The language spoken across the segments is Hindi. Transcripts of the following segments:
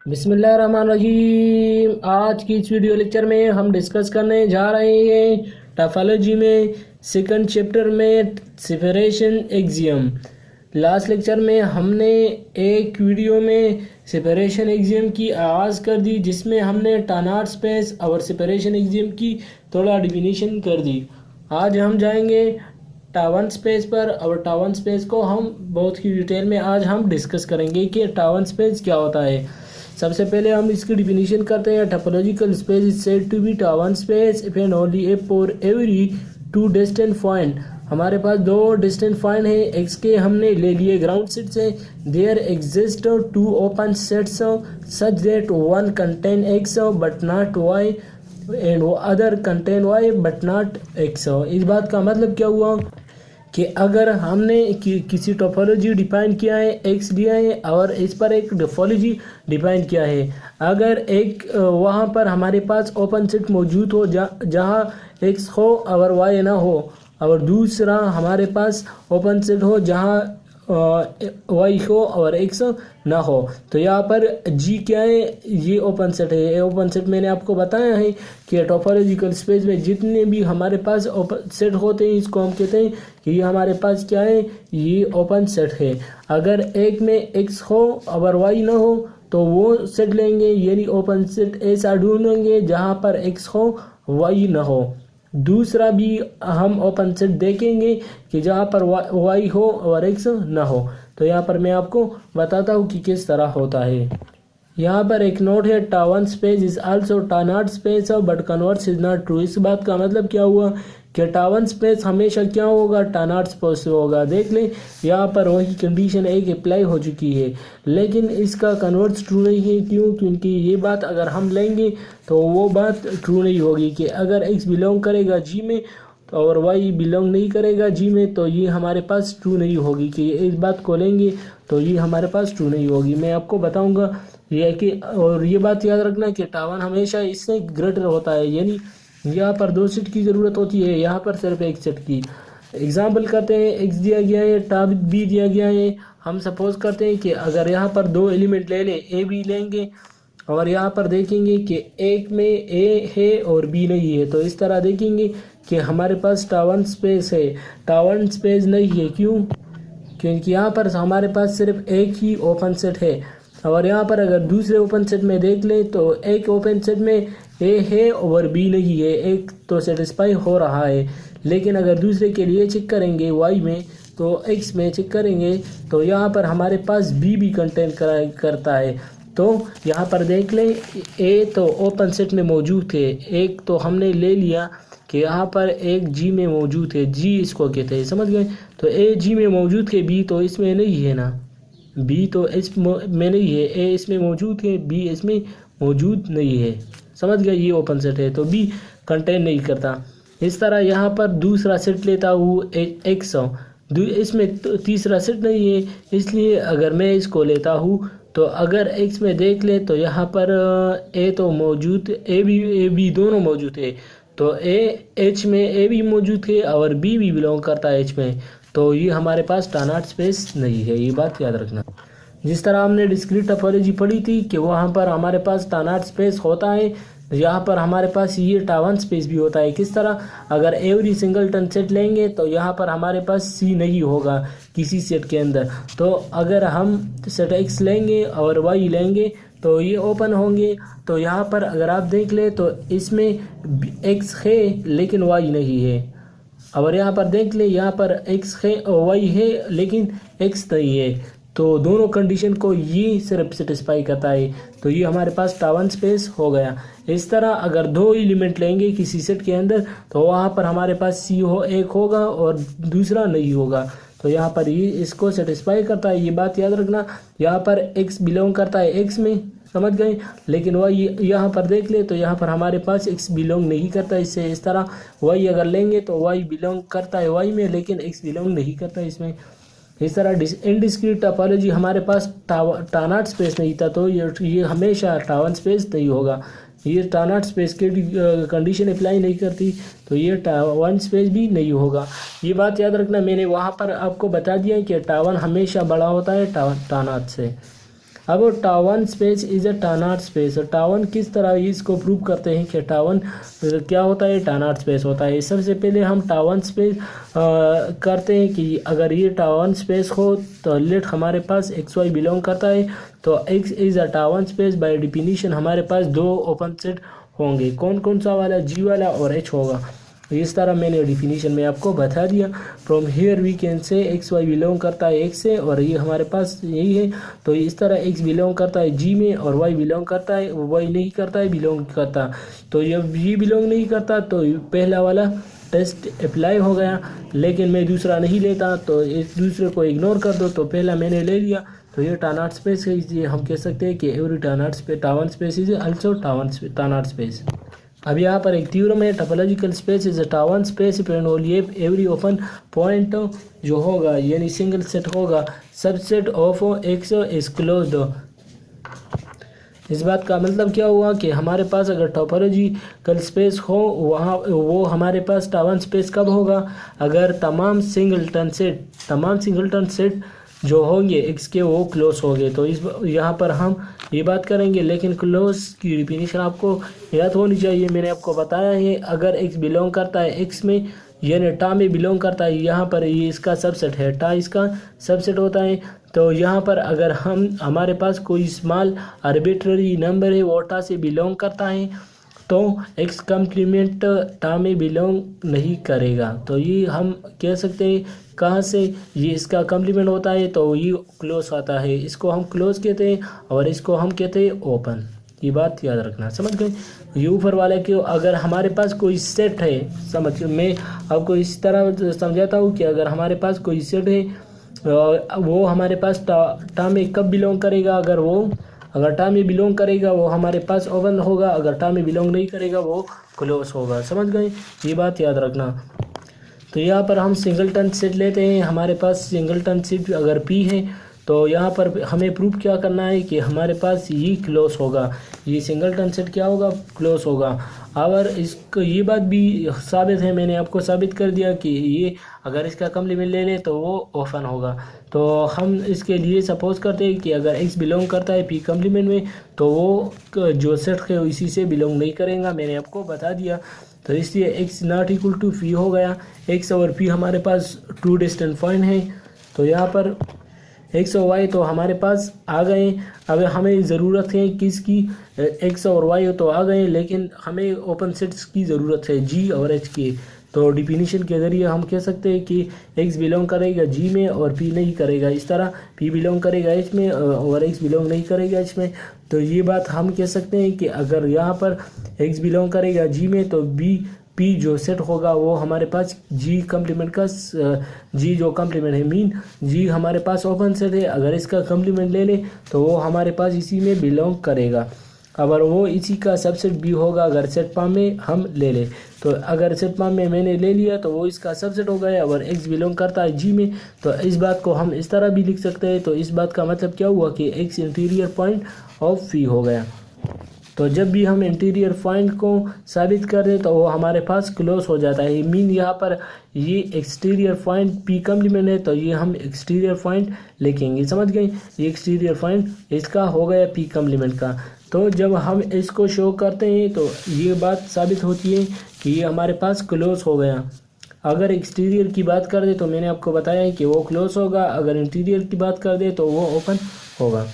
बिस्मिल्लाहिर्रहमानिर्रहीम। आज की इस वीडियो लेक्चर में हम डिस्कस करने जा रहे हैं टोपोलॉजी में सेकंड चैप्टर में सेपरेशन एक्सियम। लास्ट लेक्चर में हमने एक वीडियो में सेपरेशन एक्सियम की आगाज़ कर दी, जिसमें हमने टानार्ड स्पेस और सेपरेशन एक्सियम की थोड़ा डिफिनीशन कर दी। आज हम जाएंगे टावन स्पेस पर, और टावन स्पेस को हम बहुत ही डिटेल में आज हम डिस्कस करेंगे कि टावन स्पेस क्या होता है। सबसे पहले हम इसकी डिफिनीशन करते हैं। Topological space is said to be T one space if and only if for every two distant point. हमारे पास दो डिस्टेंट पॉइंट है, एक्स के हमने ले लिए ग्राउंड सेट से। There exist two open sets such that one contain X but not Y and other contain Y but not X. इस बात का मतलब क्या हुआ कि अगर हमने किसी टोपोलॉजी डिफाइन किया है, एक्स दिया है और इस पर एक टोपोलॉजी डिफाइन किया है, अगर एक वहाँ पर हमारे पास ओपन सेट मौजूद हो जहाँ एक्स हो और वाई ना हो, और दूसरा हमारे पास ओपन सेट हो जहाँ वाई हो और एक्स ना हो, तो यहाँ पर जी क्या है, ये ओपन सेट है। ये ओपन सेट मैंने आपको बताया है कि टोपोलॉजिकल स्पेस में जितने भी हमारे पास ओपन सेट होते हैं, इसको हम कहते हैं कि ये हमारे पास क्या है, ये ओपन सेट है। अगर एक में एक्स हो और वाई ना हो तो वो सेट लेंगे, यानी ओपन सेट ऐसा ढूंढेंगे जहाँ पर एक्स हो वाई ना हो। दूसरा भी हम ओपन सेट देखेंगे कि जहाँ पर वाई हो और एक्स ना हो। तो यहाँ पर मैं आपको बताता हूँ कि किस तरह होता है। यहाँ पर एक नोट है, T one space is also T naught space but converse is not true. इस बात का मतलब क्या हुआ कि टावन स्पेस हमेशा क्या होगा, टानार्ड स्पेस होगा। देख लें यहाँ पर वही कंडीशन एक अप्लाई हो चुकी है, लेकिन इसका कन्वर्स ट्रू नहीं है। क्यों? क्योंकि ये बात अगर हम लेंगे तो वो बात ट्रू नहीं होगी कि अगर एक्स बिलोंग करेगा जी में और वाई बिलोंग नहीं करेगा जी में, तो ये हमारे पास ट्रू नहीं होगी। कि इस बात को लेंगे तो ये हमारे पास ट्रू नहीं होगी। मैं आपको बताऊंगा ये कि, और ये बात याद रखना कि टावन हमेशा इससे ग्रेटर होता है, यानी यहाँ पर दो सेट की ज़रूरत होती है, यहाँ पर सिर्फ एक सेट की। एग्जाम्पल करते हैं, एक्स दिया गया है, टाप बी दिया गया है। हम सपोज करते हैं कि अगर यहाँ पर दो एलिमेंट ले लें, ए बी लेंगे और यहाँ पर देखेंगे कि एक में ए है और बी नहीं है, तो इस तरह देखेंगे कि हमारे पास टावन स्पेस है। टावन स्पेस नहीं है, क्यों? क्योंकि यहाँ पर हमारे पास सिर्फ एक ही ओपन सेट है। और यहाँ पर अगर दूसरे ओपन सेट में देख लें तो एक ओपन सेट में ए है और बी नहीं है, एक तो सेटिस्फाई हो रहा है। लेकिन अगर दूसरे के लिए चेक करेंगे वाई में, तो एक्स में चेक करेंगे तो यहाँ पर हमारे पास बी भी कंटेन करता है। तो यहाँ पर देख लें, ए तो ओपन सेट में मौजूद है, एक तो हमने ले लिया कि यहाँ पर एक जी में मौजूद है, जी इसको कहते हैं, समझ गए? तो ए जी में मौजूद है, बी तो इसमें नहीं है ना, बी तो इसमें नहीं है, ए इसमें मौजूद है, बी इसमें मौजूद नहीं है, समझ गए? ये ओपन सेट है तो बी कंटेन नहीं करता। इस तरह यहाँ पर दूसरा सेट लेता हूँ एक्स, इसमें तो तीसरा सेट नहीं है, इसलिए अगर मैं इसको लेता हूँ तो अगर एक्स में देख ले तो यहाँ पर ए तो मौजूद, ए बी दोनों मौजूद है, तो ए एच में ए भी मौजूद है और बी भी बिलोंग करता है एच में, तो ये हमारे पास टानार्ड स्पेस नहीं है। ये बात याद रखना। जिस तरह हमने डिस्क्रीट टोपोलॉजी पढ़ी थी कि वहाँ पर हमारे पास टानार्ड स्पेस होता है, यहाँ पर हमारे पास ये टावन स्पेस भी होता है। किस तरह? अगर एवरी सिंगलटन सेट लेंगे तो यहाँ पर हमारे पास सी नहीं होगा किसी सेट के अंदर। तो अगर हम सेट एक्स लेंगे और वाई लेंगे तो ये ओपन होंगे। तो यहाँ पर अगर आप देख ले तो इसमें एक्स है लेकिन वाई नहीं है, और यहाँ पर देख ले यहाँ पर एक्स है और वाई है लेकिन एक्स नहीं है, तो दोनों कंडीशन को ये सिर्फ सेटिस्फाई करता है, तो ये हमारे पास टावन स्पेस हो गया। इस तरह अगर दो एलिमेंट लेंगे किसी सेट के अंदर तो वहाँ पर हमारे पास सी हो एक होगा और दूसरा नहीं होगा, तो यहाँ पर ये इसको सेटिस्फाई करता है। ये बात याद रखना। यहाँ पर एक्स बिलोंग करता है एक्स में, समझ गए? लेकिन वाई यहाँ पर देख ले तो यहाँ पर हमारे पास एक्स बिलोंग नहीं करता इससे। इस तरह वाई अगर लेंगे तो वाई बिलोंग करता है वाई में, लेकिन एक्स बिलोंग नहीं करता इसमें। इस तरह इनडिस्क्रीट टोपोलॉजी हमारे पास टानार्ड स्पेस नहीं था, तो ये हमेशा टावन स्पेस नहीं होगा। ये टानार्ड स्पेस के कंडीशन अप्लाई नहीं करती, तो ये टावन स्पेस भी नहीं होगा। ये बात याद रखना। मैंने वहाँ पर आपको बता दिया कि टावन हमेशा बड़ा होता है टानार्ड से। अब T one space is a T naught space. T one किस तरह इसको प्रूव करते हैं कि टावन क्या होता है, टानार्ड स्पेस होता है। सबसे पहले हम टावन स्पेस करते हैं कि अगर ये टावन स्पेस हो तो लेट हमारे पास एक्स वाई बिलोंग करता है, तो X is a T one space. By definition हमारे पास दो ओपन सेट होंगे, कौन कौन सा वाला, जी वाला और एच होगा। इस तरह मैंने डिफिनीशन में आपको बता दिया। From here we can say X Y belong करता है एक्स से, और ये हमारे पास यही है। तो इस तरह एक्स बिलोंग करता है जी में और वाई बिलोंग करता है, वाई नहीं करता है, बिलोंग करता। तो जब जी बिलोंग नहीं करता तो पहला वाला टेस्ट अप्लाई हो गया, लेकिन मैं दूसरा नहीं लेता, तो इस दूसरे को इग्नोर कर दो। तो पहला मैंने ले लिया, तो ये टानार्ड स्पेस है। इसलिए हम कह सकते हैं कि every T one space is also T naught space. अब यहाँ पर एक थ्योरम है, topological space is a T one space and every open point जो होगा यानी सिंगल सेट होगा, subset of X is closed. इस बात का मतलब क्या हुआ कि हमारे पास अगर टोपोलॉजिकल स्पेस हो वहाँ वो हमारे पास टावन स्पेस कब होगा, अगर तमाम सिंगलटन सेट जो होंगे एक्स के वो क्लोज हो गए। तो इस यहाँ पर हम ये बात करेंगे, लेकिन क्लोज की डिफिनीशन आपको याद होनी चाहिए। मैंने आपको बताया है अगर एक्स बिलोंग करता है एक्स में यानी टा में बिलोंग करता है, यहाँ पर ये इसका सबसेट है, टा इसका सबसेट होता है। तो यहाँ पर अगर हमारे पास कोई स्मॉल आर्बिट्ररी नंबर है वो टा से बिलोंग करता है, तो एक्स कम्प्लीमेंट टा में बिलोंग नहीं करेगा। तो ये हम कह सकते हैं कहाँ से ये इसका कम्प्लीमेंट होता है, तो ये क्लोज आता है, इसको हम क्लोज कहते हैं और इसको हम कहते हैं ओपन। ये बात याद रखना, समझ गए। ये ऊपर वाले के अगर हमारे पास कोई सेट है, समझ मैं आपको इस तरह समझाता हूँ कि अगर हमारे पास कोई सेट है वो हमारे पास टा में कब बिलोंग करेगा, अगर टा में बिलोंग करेगा वो हमारे पास ओपन होगा, अगर टा में बिलोंग नहीं करेगा वो क्लोज होगा, समझ गए। ये बात याद रखना। तो यहाँ पर हम सिंगलटन सेट लेते हैं, हमारे पास सिंगलटन सेट अगर पी है तो यहाँ पर हमें प्रूफ क्या करना है कि हमारे पास ये क्लोज होगा, ये सिंगलटन सेट क्या होगा, क्लोज होगा। और इसको ये बात भी साबित है, मैंने आपको साबित कर दिया कि ये अगर इसका कम्प्लीमेंट ले ले तो वो ओपन होगा। तो हम इसके लिए सपोज करते हैं कि अगर एक्स बिलोंग करता है पी कम्प्लीमेंट में, तो वो जो सेट है इसी से बिलोंग नहीं करेगा, मैंने आपको बता दिया। तो इसलिए X not equal to P हो गया। एक्स और पी हमारे पास टू डिस्टेंट पॉइंट है, तो यहाँ पर एक्स और वाई तो हमारे पास आ गए। अब हमें ज़रूरत है किसकी, एक्स और वाई तो आ गए, लेकिन हमें ओपन सेट्स की ज़रूरत है जी और एच की। तो डिफिनीशन के ज़रिए हम कह सकते हैं कि एक्स बिलोंग करेगा जी में और पी नहीं करेगा, इस तरह पी बिलोंग करेगा एच में और एक्स बिलोंग नहीं करेगा एच में। तो ये बात हम कह सकते हैं कि अगर यहाँ पर एक्स बिलोंग करेगा जी में तो पी जो सेट होगा वो हमारे पास जी कम्प्लीमेंट का जी जो कम्प्लीमेंट है मीन जी हमारे पास ओपन सेट है, अगर इसका कम्प्लीमेंट ले ले तो वो हमारे पास इसी में बिलोंग करेगा। अगर वो इसी का सबसेट बी होगा अगर सेट पाम में हम ले ले, तो अगर सेट पाम में मैंने ले लिया तो वो इसका सबसेट हो गया। अगर एक्स बिलोंग करता है जी में तो इस बात को हम इस तरह भी लिख सकते हैं। तो इस बात का मतलब क्या हुआ कि x interior point of P हो गया। तो जब भी हम इंटीरियर पॉइंट को साबित कर दें तो वो हमारे पास क्लोज हो जाता है। मीन यहाँ पर ये एक्सटीरियर पॉइंट पी कम्प्लीमेंट है, तो ये हम एक्सटीरियर पॉइंट लिखेंगे, समझ गए। ये एक्सटीरियर पॉइंट इसका हो गया पी कम्प्लीमेंट का। तो जब हम इसको शो करते हैं तो ये बात साबित होती है कि ये हमारे पास क्लोज हो गया। अगर एक्सटीरियर की बात कर दे तो मैंने आपको बताया है कि वो क्लोज होगा, अगर इंटीरियर की बात कर दे तो वो ओपन होगा।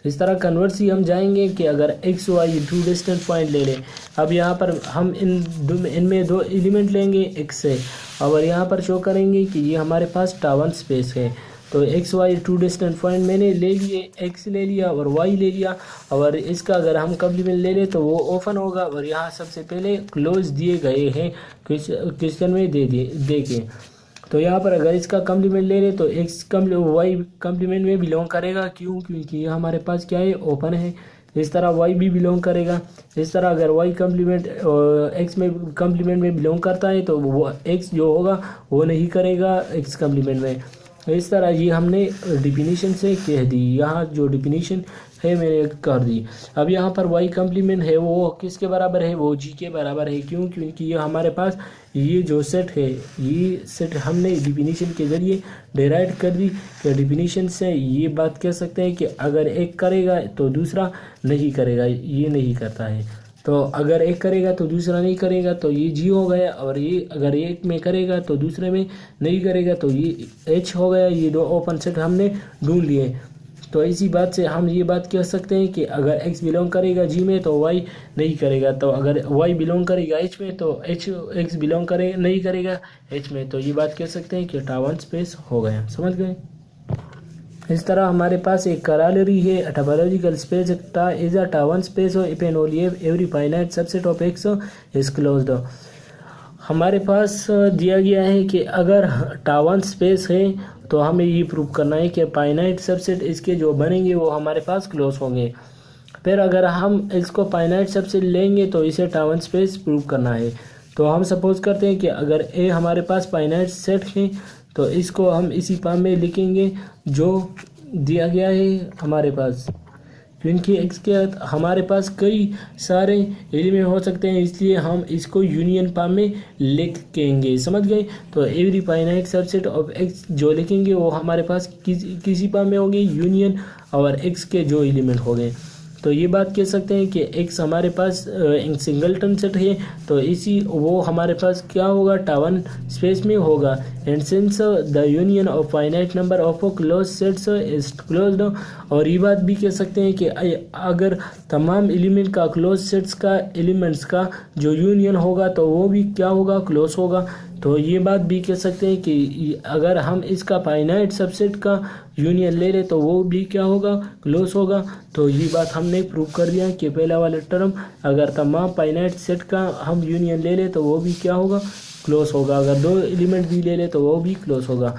इस तरह कन्वर्सी हम जाएंगे कि अगर X Y two distant point ले लें। अब यहाँ पर हम इनमें दो एलिमेंट लेंगे एक्स से, और यहाँ पर शो करेंगे कि ये हमारे पास टावन स्पेस है। तो X Y two distant point मैंने ले लिए, एक्स ले लिया और वाई ले लिया, और इसका अगर हम कम्प्लीमेंट ले लें तो वो ओपन होगा। और यहाँ सबसे पहले क्लोज दिए गए हैं क्वेश्चन में दे के। तो यहाँ पर अगर इसका कम्प्लीमेंट ले ले तो एक्स वाई कम्प्लीमेंट में बिलोंग करेगा, क्यों, क्योंकि ये हमारे पास क्या है, ओपन है। इस तरह वाई भी बिलोंग करेगा। इस तरह अगर वाई कम्प्लीमेंट एक्स में कम्प्लीमेंट में बिलोंग करता है तो वो एक्स जो होगा वो नहीं करेगा एक्स कम्प्लीमेंट में। इस तरह ये हमने डिफिनीशन से कह दी। यहाँ जो डिफिनीशन है मैंने कर दी। अब यहाँ पर वाई कम्प्लीमेंट है वो किसके बराबर है, वो जी के बराबर है। क्यों? क्योंकि ये हमारे पास ये जो सेट है, ये सेट हमने डिफिनीशन के ज़रिए डिराइव कर दी। तो डिफिनीशन से ये बात कह सकते हैं कि अगर एक करेगा तो दूसरा नहीं करेगा, ये नहीं करता है। तो अगर एक करेगा तो दूसरा नहीं करेगा तो ये जी हो गया, और ये अगर एक में करेगा तो दूसरे में नहीं करेगा तो ये एच हो गया। ये दो ओपन सेट हमने ढूंढ लिए। तो इसी बात से हम ये बात कह सकते हैं कि अगर x बिलोंग करेगा जी में तो y नहीं करेगा, तो अगर y बिलोंग करेगा h में तो x बिलोंग करे नहीं करेगा h में। तो ये बात कह सकते हैं कि टावन स्पेस हो गया। समझ गए? इस तरह हमारे पास एक करालरी है, अ topological space is a T one space if and only every finite subset of x is closed. हमारे पास दिया गया है कि अगर टावन स्पेस है तो हमें ये प्रूव करना है कि फाइनाइट सबसेट इसके जो बनेंगे वो हमारे पास क्लोज होंगे। फिर अगर हम इसको फाइनाइट सबसेट लेंगे तो इसे टावन स्पेस प्रूव करना है। तो हम सपोज करते हैं कि अगर ए हमारे पास फाइनाइट सेट है तो इसको हम इसी फॉर्म में लिखेंगे जो दिया गया है हमारे पास। क्योंकि एक्स के हमारे पास कई सारे एलिमेंट हो सकते हैं, इसलिए हम इसको यूनियन फॉर्म में लिखेंगे। समझ गए? तो every finite subset of x जो लिखेंगे वो हमारे पास किसी फॉर्म में होंगे, यूनियन और एक्स के जो एलिमेंट हो गए। तो ये बात कह सकते हैं कि एक्स हमारे पास एक सिंगलटन सेट है तो इसी वो हमारे पास क्या होगा, टावन स्पेस में होगा। And since the union of finite number of close sets is closed. और ये बात भी कह सकते हैं कि अगर तमाम एलिमेंट का क्लोज सेट्स का एलिमेंट्स का जो यूनियन होगा तो वो भी क्या होगा, क्लोज होगा। तो ये बात भी कह सकते हैं कि अगर हम इसका फाइनाइट सबसेट का यूनियन ले लें तो वो भी क्या होगा, क्लोज होगा। तो ये बात हमने प्रूव कर दिया कि पहला वाला टर्म अगर तमाम फाइनाइट सेट का हम यूनियन ले लें तो वो भी क्या होगा, क्लोज होगा। अगर दो एलिमेंट भी ले लें तो वो भी क्लोज होगा।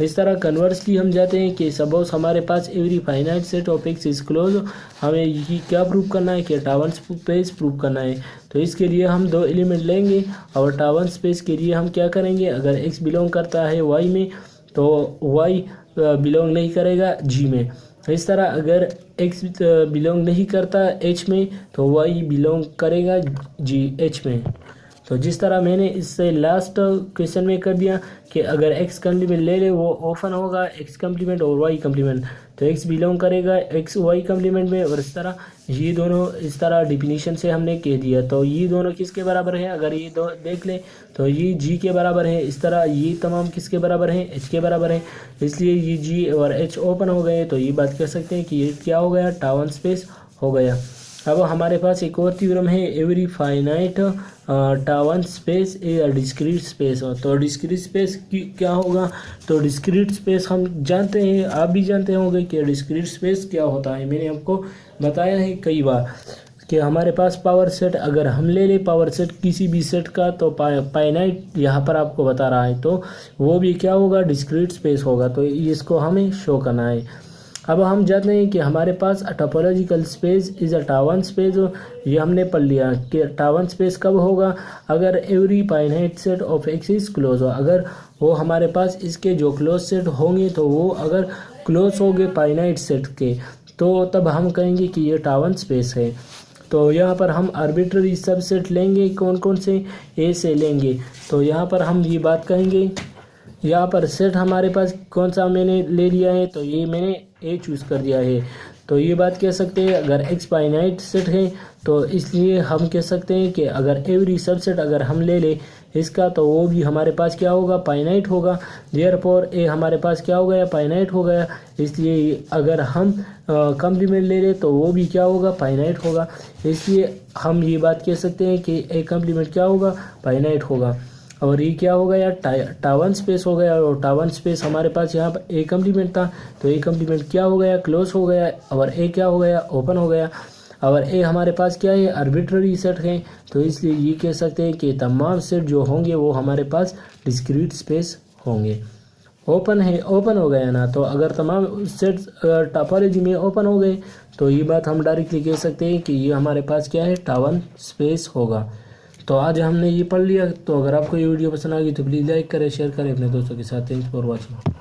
इस तरह कन्वर्सली हम जाते हैं कि सपोज हमारे पास every finite set of X is close. हमें ये क्या प्रूव करना है कि टावन स्पेस प्रूव करना है। तो इसके लिए हम दो एलिमेंट लेंगे और टावन स्पेस के लिए हम क्या करेंगे, अगर एक्स बिलोंग करता है वाई में तो वाई बिलोंग नहीं करेगा जी में। इस तरह अगर एक्स बिलोंग नहीं करता एच में तो वाई बिलोंग करेगा जी एच में। तो जिस तरह मैंने इससे लास्ट क्वेश्चन में कर दिया कि अगर एक्स कम्प्लीमेंट ले ले वो ओपन होगा एक्स कम्प्लीमेंट और वाई कम्प्लीमेंट, तो एक्स बिलोंग करेगा एक्स वाई कम्प्लीमेंट में। और इस तरह ये दोनों इस तरह डिफिनीशन से हमने कह दिया। तो ये दोनों किसके बराबर है, अगर ये दो देख ले तो ये जी के बराबर है। इस तरह ये तमाम किसके बराबर हैं, एच के बराबर है। इसलिए ये जी और एच ओपन हो गए। तो ये बात कह सकते हैं कि ये क्या हो गया, टावन स्पेस हो गया। अब हमारे पास एक और थ्योरम है, एवरी फाइनाइट टावन स्पेस ए डिस्क्रीट स्पेस। तो डिस्क्रीट स्पेस क्या होगा, तो डिस्क्रीट स्पेस हम जानते हैं, आप भी जानते होंगे कि डिस्क्रीट स्पेस क्या होता है। मैंने आपको बताया है कई बार कि हमारे पास पावर सेट अगर हम ले लें पावर सेट किसी भी सेट का तो फाइनाइट यहाँ पर आपको बता रहा है तो वो भी क्या होगा, डिस्क्रीट स्पेस होगा। तो इसको हमें शो करना है। अब हम जानते हैं कि हमारे पास topological space is a T one space. ये हमने पढ़ लिया कि टावन स्पेस कब होगा, अगर every finite set of X is close हो। अगर वो हमारे पास इसके जो क्लोज सेट होंगे तो वो अगर क्लोज होंगे फाइनाइट सेट के तो तब हम कहेंगे कि ये टावन स्पेस है। तो यहाँ पर हम आर्बिट्ररी सबसेट लेंगे, कौन कौन से, ए से लेंगे। तो यहाँ पर हम ये बात कहेंगे, यहाँ पर सेट हमारे पास कौन सा मैंने ले लिया है, तो ये मैंने ए चूज़ कर दिया है। तो ये बात कह सकते हैं अगर एक्स फाइनाइट सेट है तो इसलिए हम कह सकते हैं कि अगर एवरी सबसेट अगर हम ले ले इसका तो वो भी हमारे पास क्या होगा, फाइनाइट होगा। देयरफॉर ए हमारे पास क्या हो गया, फाइनाइट हो गया। इसलिए अगर हम कम्प्लीमेंट ले ले तो वो भी क्या होगा, फाइनाइट होगा। इसलिए हम ये बात कह सकते हैं कि ए कम्प्लीमेंट क्या होगा, फाइनाइट होगा। और ये क्या हो गया, टावन स्पेस हो गया। और टावन स्पेस हमारे पास यहाँ पर ए कम्प्लीमेंट था तो ए कम्प्लीमेंट क्या हो गया, क्लोज हो गया। और ए क्या हो गया, ओपन हो गया। और ए हमारे पास क्या है, आर्बिट्ररी सेट है। तो इसलिए ये कह सकते हैं कि तमाम सेट जो होंगे वो हमारे पास डिस्क्रीट स्पेस होंगे। ओपन है, ओपन हो गया ना, तो अगर तमाम सेट टोपोलॉजी में ओपन हो गए तो ये बात हम डायरेक्टली कह सकते हैं कि ये हमारे पास क्या है, टावन स्पेस होगा। तो आज हमने ये पढ़ लिया। तो अगर आपको ये वीडियो पसंद आ गई तो प्लीज़ लाइक करें, शेयर करें अपने दोस्तों के साथ। Thanks for watching.